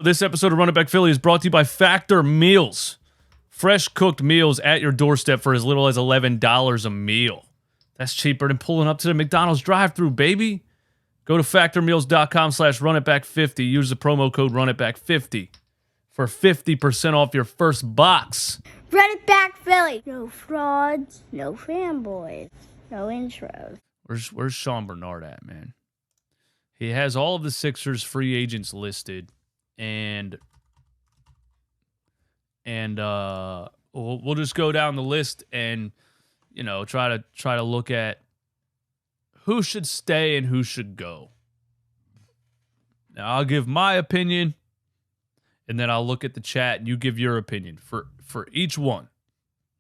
This episode of Run It Back Philly is brought to you by Factor Meals. Fresh cooked meals at your doorstep for as little as $11 a meal. That's cheaper than pulling up to the McDonald's drive-thru, baby. Go to factormeals.com/runitback50. Use the promo code runitback50 for 50% off your first box. Run It Back Philly. No frauds, no fanboys, no intros. Where's Sean Bernard at, man? He has all of the Sixers free agents listed, and we'll just go down the list and try to look at who should stay and who should go. Now I'll give my opinion, and then I'll look at the chat and you give your opinion for each one.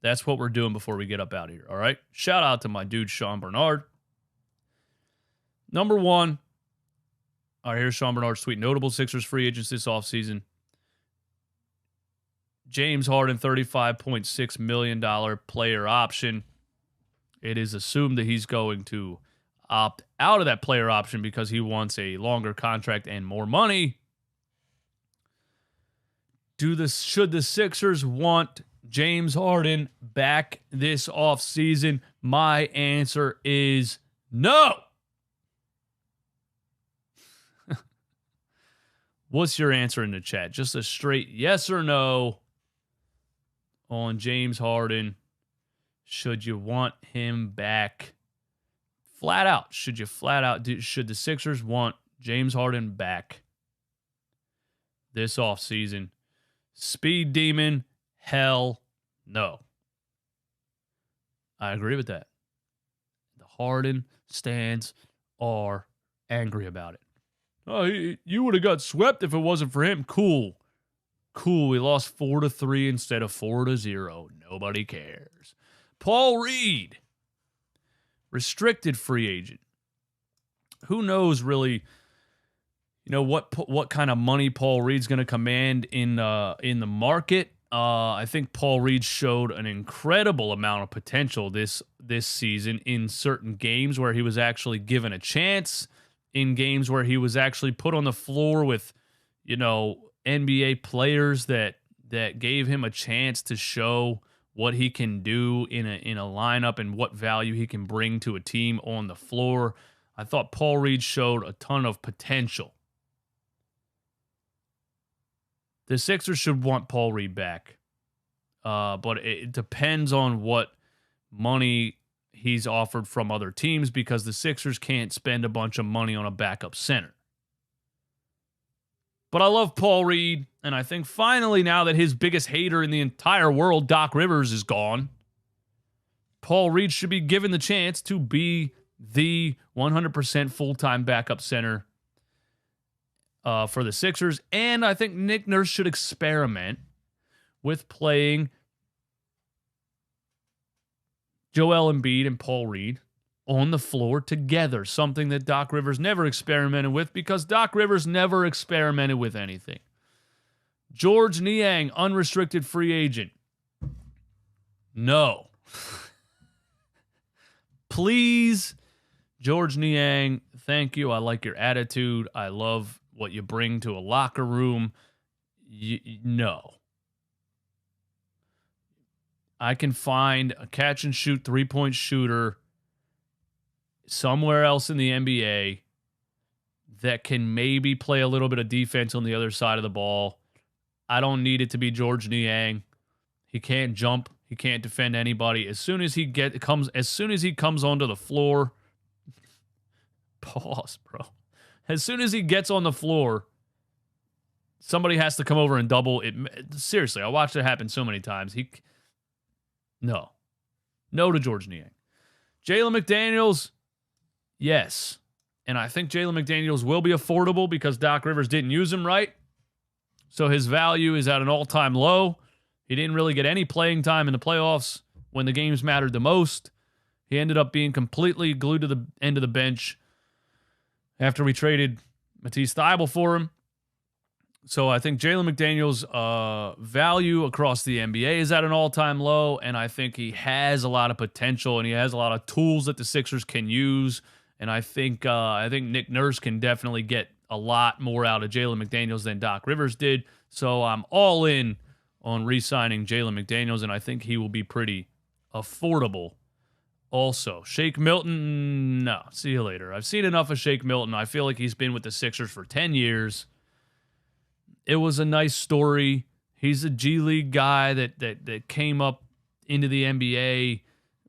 That's what we're doing before we get up out of here. All right. Shout out to my dude Sean Bernard. Number one. All right, here's Sean Bernard's tweet. Notable Sixers free agents this offseason. James Harden, $35.6 million player option. It is assumed that he's going to opt out of that player option because he wants a longer contract and more money. Should the Sixers want James Harden back this offseason? My answer is no. What's your answer in the chat? Just a straight yes or no on James Harden. Should you want him back? Flat out. Should the Sixers want James Harden back this offseason? Speed Demon, hell no. I agree with that. The Harden stands are angry about it. Oh, you would have got swept if it wasn't for him. Cool. We lost 4-3 instead of 4-0. Nobody cares. Paul Reed, restricted free agent. Who knows really, what kind of money Paul Reed's going to command in the market. I think Paul Reed showed an incredible amount of potential this season in certain games where he was actually given a chance. In games where he was actually put on the floor with, NBA players that gave him a chance to show what he can do in a lineup and what value he can bring to a team on the floor. I thought Paul Reed showed a ton of potential. The Sixers should want Paul Reed back, but it depends on what money he's offered from other teams because the Sixers can't spend a bunch of money on a backup center. But I love Paul Reed, and I think finally now that his biggest hater in the entire world, Doc Rivers, is gone, Paul Reed should be given the chance to be the 100% full-time backup center for the Sixers. And I think Nick Nurse should experiment with playing Joel Embiid and Paul Reed on the floor together, something that Doc Rivers never experimented with because Doc Rivers never experimented with anything. George Niang, unrestricted free agent. No. Please, George Niang, thank you. I like your attitude. I love what you bring to a locker room. No. I can find a catch-and-shoot three-point shooter somewhere else in the NBA that can maybe play a little bit of defense on the other side of the ball. I don't need it to be George Niang. He can't jump. He can't defend anybody. As soon as he comes onto the floor, pause, bro. As soon as he gets on the floor, somebody has to come over and double it. Seriously, I watched it happen so many times. No to George Niang. Jalen McDaniels, yes. And I think Jalen McDaniels will be affordable because Doc Rivers didn't use him right. So his value is at an all-time low. He didn't really get any playing time in the playoffs when the games mattered the most. He ended up being completely glued to the end of the bench after we traded Matisse Thybulle for him. So I think Jalen McDaniels' value across the NBA is at an all-time low, and I think he has a lot of potential and he has a lot of tools that the Sixers can use. And I think Nick Nurse can definitely get a lot more out of Jalen McDaniels than Doc Rivers did. So I'm all in on re-signing Jalen McDaniels, and I think he will be pretty affordable. Also, Shake Milton, no. See you later. I've seen enough of Shake Milton. I feel like he's been with the Sixers for 10 years. It was a nice story. He's a G League guy that came up into the NBA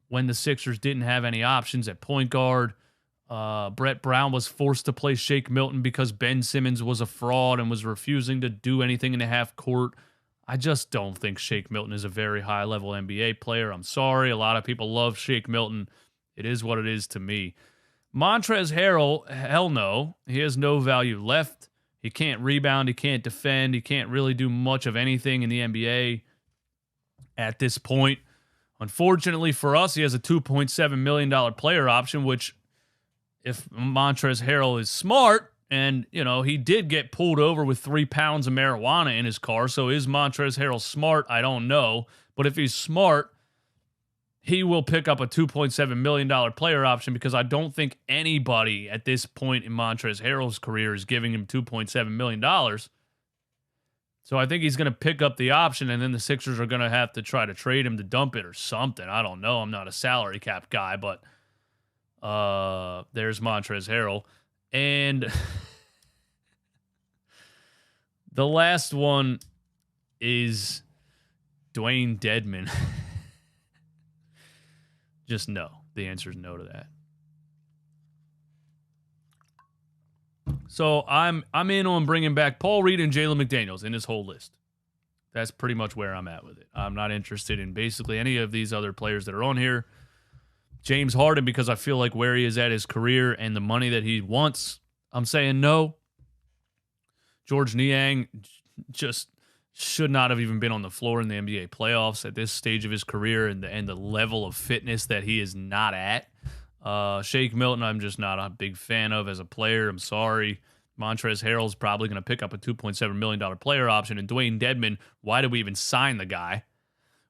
when the Sixers didn't have any options at point guard. Brett Brown was forced to play Shake Milton because Ben Simmons was a fraud and was refusing to do anything in the half court. I just don't think Shake Milton is a very high-level NBA player. I'm sorry. A lot of people love Shake Milton. It is what it is to me. Montrezl Harrell, hell no. He has no value left. He can't rebound. He can't defend. He can't really do much of anything in the NBA at this point. Unfortunately for us, he has a $2.7 million player option, which if Montrezl Harrell is smart, and, you know, he did get pulled over with 3 pounds of marijuana in his car. So is Montrezl Harrell smart? I don't know. But if he's smart, he will pick up a $2.7 million player option because I don't think anybody at this point in Montrezl Harrell's career is giving him $2.7 million. So I think he's going to pick up the option, and then the Sixers are going to have to try to trade him to dump it or something. I don't know. I'm not a salary cap guy, but there's Montrezl Harrell. And the last one is Dwayne Dedmon. Just no. The answer is no to that. So I'm in on bringing back Paul Reed and Jalen McDaniels in this whole list. That's pretty much where I'm at with it. I'm not interested in basically any of these other players that are on here. James Harden, because I feel like where he is at his career and the money that he wants, I'm saying no. George Niang just should not have even been on the floor in the NBA playoffs at this stage of his career and the level of fitness that he is not at. Shake Milton, I'm just not a big fan of as a player. I'm sorry. Montrezl Harrell's probably going to pick up a $2.7 million player option. And Dwayne Dedmon, why did we even sign the guy?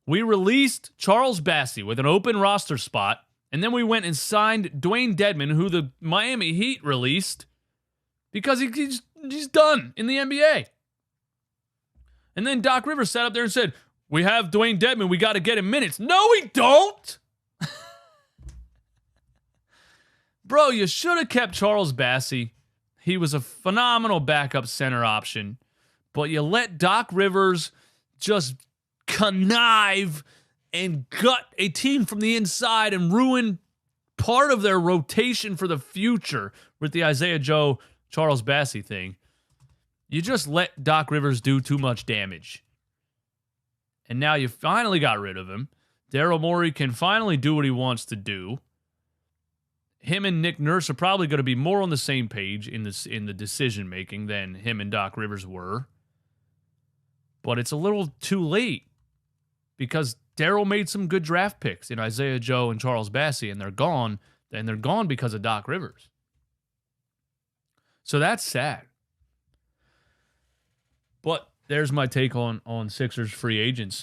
We released Charles Bassey with an open roster spot, and then we went and signed Dwayne Dedmon, who the Miami Heat released, because he's done in the NBA. And then Doc Rivers sat up there and said, we have Dwayne Dedmon, we got to get him minutes. No, we don't! Bro, you should have kept Charles Bassey. He was a phenomenal backup center option, but you let Doc Rivers just connive and gut a team from the inside and ruin part of their rotation for the future with the Isaiah Joe, Charles Bassey thing. You just let Doc Rivers do too much damage. And now you finally got rid of him. Daryl Morey can finally do what he wants to do. Him and Nick Nurse are probably going to be more on the same page in the decision making than him and Doc Rivers were. But it's a little too late because Daryl made some good draft picks in Isaiah Joe and Charles Bassey, and they're gone. And they're gone because of Doc Rivers. So that's sad. But there's my take on Sixers free agents.